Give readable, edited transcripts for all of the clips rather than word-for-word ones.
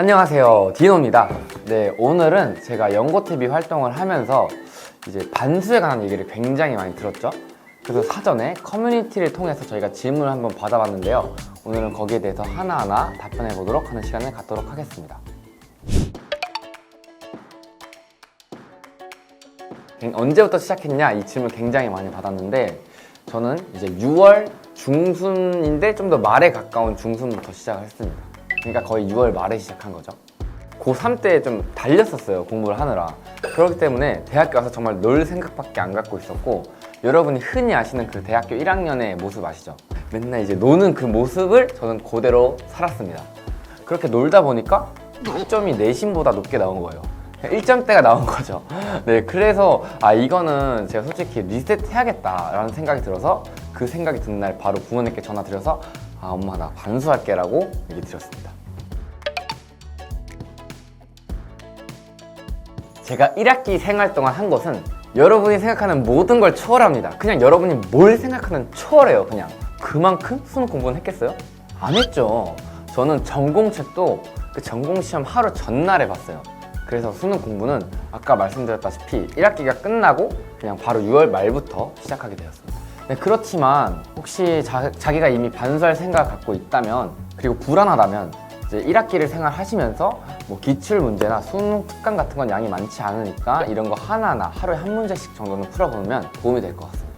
안녕하세요, 디노입니다. 네, 오늘은 제가 연고TV 활동을 하면서 이제 반수에 관한 얘기를 굉장히 많이 들었죠. 그래서 사전에 커뮤니티를 통해서 저희가 질문을 한번 받아봤는데요. 오늘은 거기에 대해서 하나하나 답변해 보도록 하는 시간을 갖도록 하겠습니다. 언제부터 시작했냐? 이 질문 굉장히 많이 받았는데 저는 이제 6월 중순인데 좀 더 말에 가까운 중순부터 시작을 했습니다. 그러니까 거의 6월 말에 시작한 거죠. 고3 때 좀 달렸었어요, 공부를 하느라. 그렇기 때문에 대학교 와서 정말 놀 생각밖에 안 갖고 있었고, 여러분이 흔히 아시는 그 대학교 1학년의 모습 아시죠? 맨날 이제 노는 그 모습을 저는 그대로 살았습니다. 그렇게 놀다 보니까 학점이 내신보다 높게 나온 거예요. 1점대가 나온 거죠. 네, 그래서 이거는 제가 솔직히 리셋 해야겠다라는 생각이 들어서 그 생각이 드는 날 바로 부모님께 전화 드려서 엄마 나 반수할게 라고 얘기 드렸습니다. 제가 1학기 생활 동안 한 것은 여러분이 생각하는 모든 걸 초월합니다. 그냥 여러분이 뭘 생각하는 초월해요. 그냥 그만큼 수능 공부는 했겠어요? 안 했죠. 저는 전공책도 그 전공시험 하루 전날에 봤어요. 그래서 수능 공부는 아까 말씀드렸다시피 1학기가 끝나고 그냥 바로 6월 말부터 시작하게 되었습니다. 네, 그렇지만 혹시 자기가 이미 반수할 생각을 갖고 있다면, 그리고 불안하다면 이제 1학기를 생활하시면서 뭐 기출 문제나 수능 특강 같은 건 양이 많지 않으니까 이런 거 하나하나 하루에 한 문제씩 정도는 풀어보면 도움이 될 것 같습니다.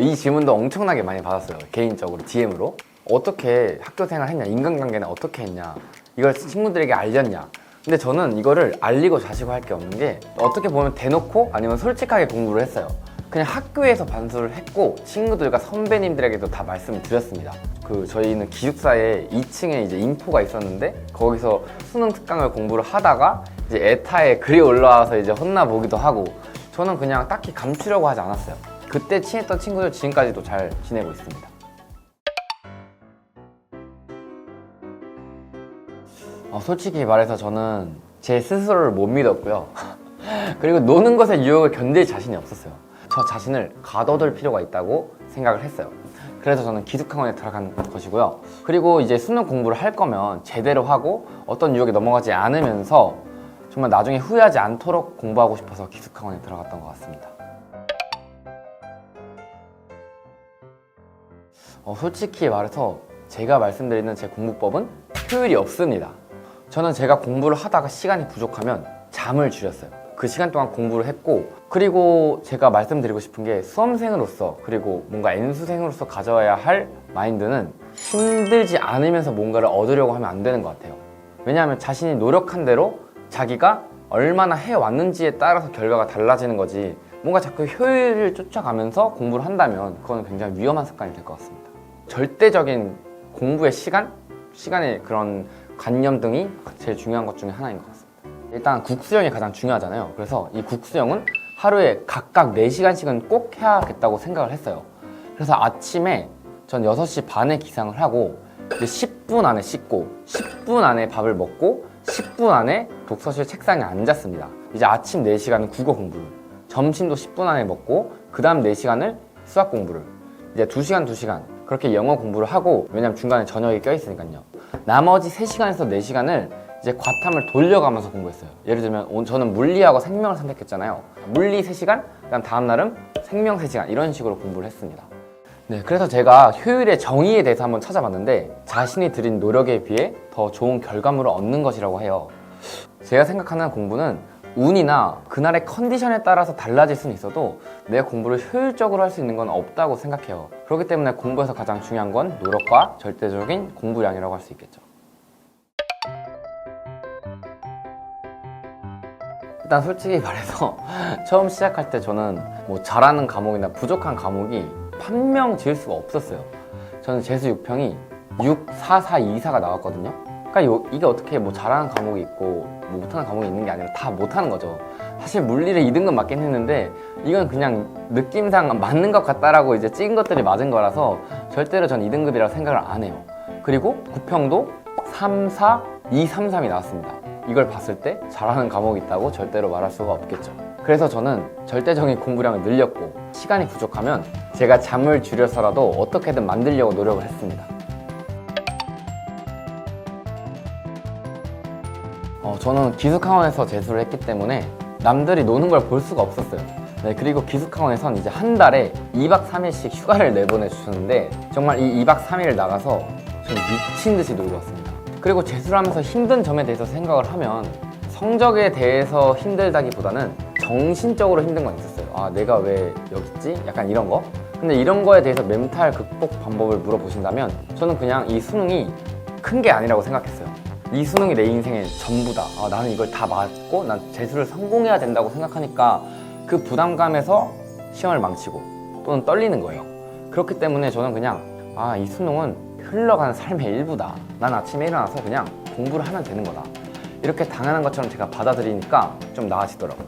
이 질문도 엄청나게 많이 받았어요. 개인적으로 DM으로. 어떻게 학교 생활 했냐, 인간관계는 어떻게 했냐, 이걸 친구들에게 알렸냐. 근데 저는 이거를 알리고 자시고 할 게 없는 게, 어떻게 보면 대놓고 아니면 솔직하게 공부를 했어요. 그냥 학교에서 반수를 했고 친구들과 선배님들에게도 다 말씀을 드렸습니다. 저희는 기숙사에 2층에 이제 인포가 있었는데 거기서 수능 특강을 공부를 하다가 이제 에타에 글이 올라와서 이제 혼나보기도 하고, 저는 그냥 딱히 감추려고 하지 않았어요. 그때 친했던 친구들 지금까지도 잘 지내고 있습니다. 솔직히 말해서 저는 제 스스로를 못 믿었고요. 그리고 노는 것의 유혹을 견딜 자신이 없었어요. 저 자신을 가둬둘 필요가 있다고 생각을 했어요. 그래서 저는 기숙학원에 들어간 것이고요. 그리고 이제 수능 공부를 할 거면 제대로 하고 어떤 유혹에 넘어가지 않으면서 정말 나중에 후회하지 않도록 공부하고 싶어서 기숙학원에 들어갔던 것 같습니다. 솔직히 말해서 제가 말씀드리는 제 공부법은 효율이 없습니다. 저는 제가 공부를 하다가 시간이 부족하면 잠을 줄였어요. 그 시간 동안 공부를 했고, 그리고 제가 말씀드리고 싶은 게 수험생으로서 그리고 뭔가 N수생으로서 가져야 할 마인드는 힘들지 않으면서 뭔가를 얻으려고 하면 안 되는 것 같아요. 왜냐하면 자신이 노력한 대로 자기가 얼마나 해왔는지에 따라서 결과가 달라지는 거지, 뭔가 자꾸 효율을 쫓아가면서 공부를 한다면 그건 굉장히 위험한 습관이 될 것 같습니다. 절대적인 공부의 시간의 그런 관념 등이 제일 중요한 것 중에 하나인 것 같습니다. 일단 국수형이 가장 중요하잖아요. 그래서 이 국수형은 하루에 각각 4시간씩은 꼭 해야겠다고 생각을 했어요. 그래서 아침에 전 6시 반에 기상을 하고 이제 10분 안에 씻고 10분 안에 밥을 먹고 10분 안에 독서실 책상에 앉았습니다. 이제 아침 4시간은 국어 공부를, 점심도 10분 안에 먹고 그 다음 4시간을 수학 공부를, 이제 2시간 그렇게 영어 공부를 하고, 왜냐면 중간에 저녁이 껴있으니까요. 나머지 3시간에서 4시간을 이제 과탐을 돌려가면서 공부했어요. 예를 들면 저는 물리하고 생명을 선택했잖아요. 물리 3시간, 그다음 다음 날은 생명 3시간, 이런 식으로 공부를 했습니다. 네, 그래서 제가 효율의 정의에 대해서 한번 찾아봤는데 자신이 들인 노력에 비해 더 좋은 결과물을 얻는 것이라고 해요. 제가 생각하는 공부는 운이나 그날의 컨디션에 따라서 달라질 수는 있어도 내가 공부를 효율적으로 할 수 있는 건 없다고 생각해요. 그렇기 때문에 공부에서 가장 중요한 건 노력과 절대적인 공부량이라고 할 수 있겠죠. 일단 솔직히 말해서 처음 시작할 때 저는 뭐 잘하는 과목이나 부족한 과목이 판명 지을 수가 없었어요. 저는 재수 6평이 6, 4, 4, 2, 4가 나왔거든요. 그러니까 이게 어떻게 뭐 잘하는 과목이 있고 뭐 못하는 과목이 있는 게 아니라 다 못하는 거죠. 사실 물리를 2등급 맞긴 했는데 이건 그냥 느낌상 맞는 것 같다라고 이제 찍은 것들이 맞은 거라서 절대로 전 2등급이라고 생각을 안 해요. 그리고 9평도 3, 4, 2, 3, 3이 나왔습니다. 이걸 봤을 때 잘하는 과목이 있다고 절대로 말할 수가 없겠죠. 그래서 저는 절대적인 공부량을 늘렸고, 시간이 부족하면 제가 잠을 줄여서라도 어떻게든 만들려고 노력을 했습니다. 저는 기숙학원에서 재수를 했기 때문에 남들이 노는 걸 볼 수가 없었어요. 네, 그리고 기숙학원에선 이제 한 달에 2박 3일씩 휴가를 내보내주셨는데 정말 이 2박 3일을 나가서 좀 미친 듯이 놀고 왔습니다. 그리고 재수를 하면서 힘든 점에 대해서 생각을 하면 성적에 대해서 힘들다기보다는 정신적으로 힘든 건 있었어요. 아, 내가 왜 여기 있지? 약간 이런 거. 근데 이런 거에 대해서 멘탈 극복 방법을 물어보신다면 저는 그냥 이 수능이 큰 게 아니라고 생각했어요. 이 수능이 내 인생의 전부다. 아, 나는 이걸 다 맞고 난 재수를 성공해야 된다고 생각하니까 그 부담감에서 시험을 망치고 또는 떨리는 거예요. 그렇기 때문에 저는 그냥 이 수능은 흘러가는 삶의 일부다. 난 아침에 일어나서 그냥 공부를 하면 되는 거다. 이렇게 당연한 것처럼 제가 받아들이니까 좀 나아지더라고요.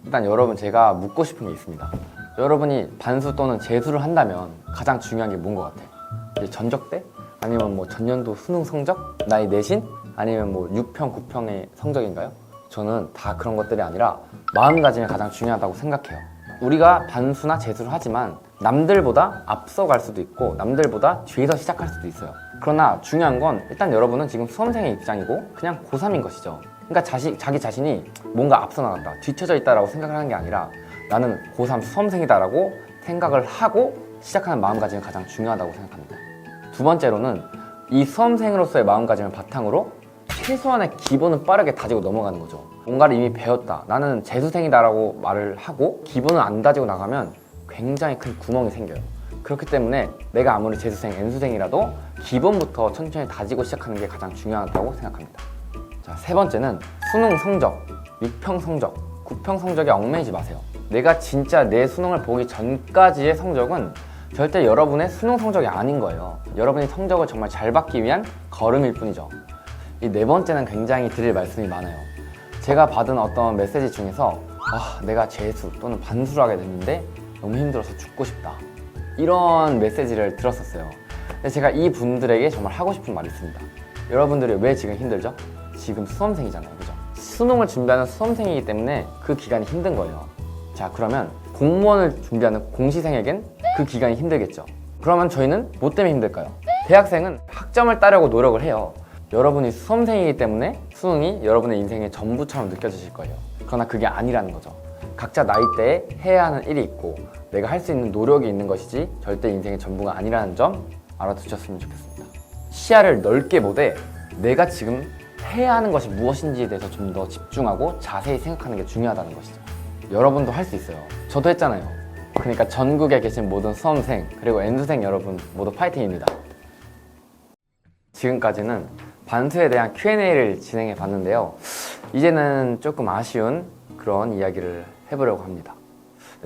일단 여러분, 제가 묻고 싶은 게 있습니다. 여러분이 반수 또는 재수를 한다면 가장 중요한 게 뭔 것 같아요? 전적대? 아니면 뭐 전년도 수능 성적? 나의 내신? 아니면 뭐 6평, 9평의 성적인가요? 저는 다 그런 것들이 아니라 마음가짐이 가장 중요하다고 생각해요. 우리가 반수나 재수를 하지만 남들보다 앞서갈 수도 있고 남들보다 뒤에서 시작할 수도 있어요. 그러나 중요한 건 일단 여러분은 지금 수험생의 입장이고 그냥 고3인 것이죠. 그러니까 자기 자신이 뭔가 앞서 나갔다, 뒤쳐져 있다라고 생각을 하는 게 아니라 나는 고3 수험생이다라고 생각을 하고 시작하는 마음가짐이 가장 중요하다고 생각합니다. 두 번째로는 이 수험생으로서의 마음가짐을 바탕으로 최소한의 기본은 빠르게 다지고 넘어가는 거죠. 뭔가를 이미 배웠다, 나는 재수생이다라고 말을 하고 기본을 안 다지고 나가면 굉장히 큰 구멍이 생겨요. 그렇기 때문에 내가 아무리 재수생, N수생이라도 기본부터 천천히 다지고 시작하는 게 가장 중요하다고 생각합니다. 자, 세 번째는 수능 성적, 6평 성적, 9평 성적에 얽매이지 마세요. 내가 진짜 내 수능을 보기 전까지의 성적은 절대 여러분의 수능 성적이 아닌 거예요. 여러분이 성적을 정말 잘 받기 위한 걸음일 뿐이죠. 이 네 번째는 굉장히 드릴 말씀이 많아요. 제가 받은 어떤 메시지 중에서 내가 재수 또는 반수를 하게 됐는데 너무 힘들어서 죽고 싶다, 이런 메시지를 들었었어요. 근데 제가 이 분들에게 정말 하고 싶은 말이 있습니다. 여러분들이 왜 지금 힘들죠? 지금 수험생이잖아요, 그죠? 수능을 준비하는 수험생이기 때문에 그 기간이 힘든 거예요. 자, 그러면 공무원을 준비하는 공시생에겐 그 기간이 힘들겠죠. 그러면 저희는 뭐 때문에 힘들까요? 대학생은 학점을 따려고 노력을 해요. 여러분이 수험생이기 때문에 수능이 여러분의 인생의 전부처럼 느껴지실 거예요. 그러나 그게 아니라는 거죠. 각자 나이대에 해야 하는 일이 있고 내가 할 수 있는 노력이 있는 것이지 절대 인생의 전부가 아니라는 점 알아두셨으면 좋겠습니다. 시야를 넓게 보되 내가 지금 해야 하는 것이 무엇인지에 대해서 좀 더 집중하고 자세히 생각하는 게 중요하다는 것이죠. 여러분도 할 수 있어요. 저도 했잖아요. 그러니까 전국에 계신 모든 수험생 그리고 N수생 여러분 모두 파이팅입니다. 지금까지는 반수에 대한 Q&A를 진행해 봤는데요. 이제는 조금 아쉬운 그런 이야기를 해보려고 합니다.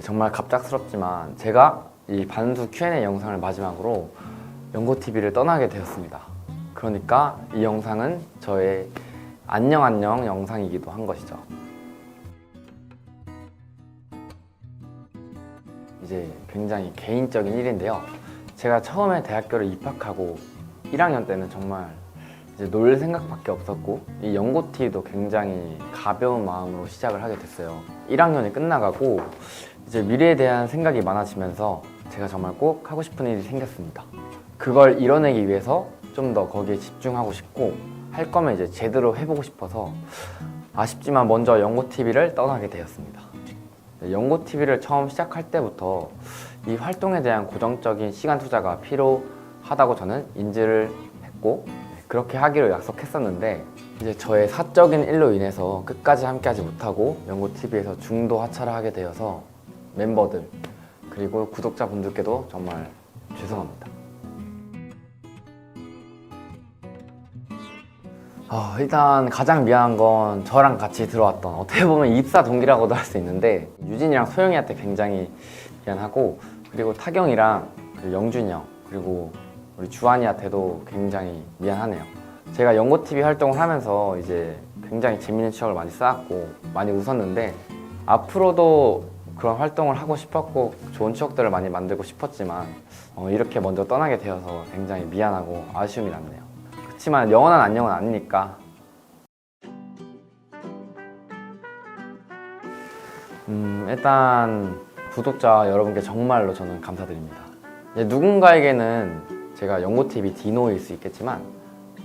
정말 갑작스럽지만 제가 이 반수 Q&A 영상을 마지막으로 연고TV를 떠나게 되었습니다. 그러니까 이 영상은 저의 안녕 영상이기도 한 것이죠. 이제 굉장히 개인적인 일인데요. 제가 처음에 대학교를 입학하고 1학년 때는 정말 이제 놀 생각밖에 없었고 이 연고TV도 굉장히 가벼운 마음으로 시작을 하게 됐어요. 1학년이 끝나가고 이제 미래에 대한 생각이 많아지면서 제가 정말 꼭 하고 싶은 일이 생겼습니다. 그걸 이뤄내기 위해서 좀 더 거기에 집중하고 싶고 할 거면 이제 제대로 해보고 싶어서 아쉽지만 먼저 연고TV를 떠나게 되었습니다. 연고TV를 처음 시작할 때부터 이 활동에 대한 고정적인 시간 투자가 필요하다고 저는 인지를 했고 그렇게 하기로 약속했었는데 이제 저의 사적인 일로 인해서 끝까지 함께하지 못하고 연고TV에서 중도 하차를 하게 되어서 멤버들 그리고 구독자분들께도 정말 죄송합니다. 일단 가장 미안한 건 저랑 같이 들어왔던 어떻게 보면 입사 동기라고도 할 수 있는데 유진이랑 소영이한테 굉장히 미안하고 그리고 타경이랑 영준이 형 그리고 우리 주한이한테도 굉장히 미안하네요. 제가 연고TV 활동을 하면서 이제 굉장히 재밌는 추억을 많이 쌓았고 많이 웃었는데 앞으로도 그런 활동을 하고 싶었고 좋은 추억들을 많이 만들고 싶었지만 이렇게 먼저 떠나게 되어서 굉장히 미안하고 아쉬움이 남네요. 그렇지만 영원한 안녕은 아니니까 일단 구독자 여러분께 정말로 저는 감사드립니다. 누군가에게는 제가 연고TV 디노일 수 있겠지만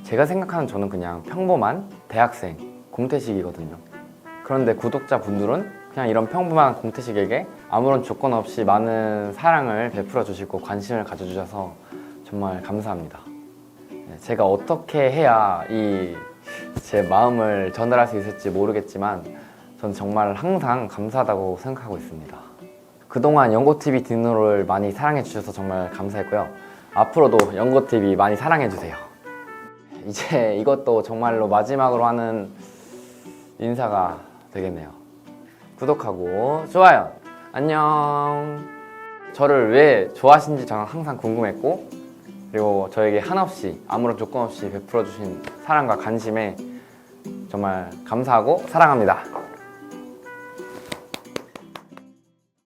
제가 생각하는 저는 그냥 평범한 대학생 공태식이거든요. 그런데 구독자분들은 그냥 이런 평범한 공태식에게 아무런 조건 없이 많은 사랑을 베풀어 주시고 관심을 가져주셔서 정말 감사합니다. 제가 어떻게 해야 제 마음을 전달할 수 있을지 모르겠지만 전 정말 항상 감사하다고 생각하고 있습니다. 그동안 연고TV 디노를 많이 사랑해 주셔서 정말 감사했고요. 앞으로도 연고TV 많이 사랑해 주세요. 이제 이것도 정말로 마지막으로 하는 인사가 되겠네요. 구독하고 좋아요. 안녕. 저를 왜 좋아하시는지 저는 항상 궁금했고, 그리고 저에게 한없이 아무런 조건 없이 베풀어 주신 사랑과 관심에 정말 감사하고 사랑합니다.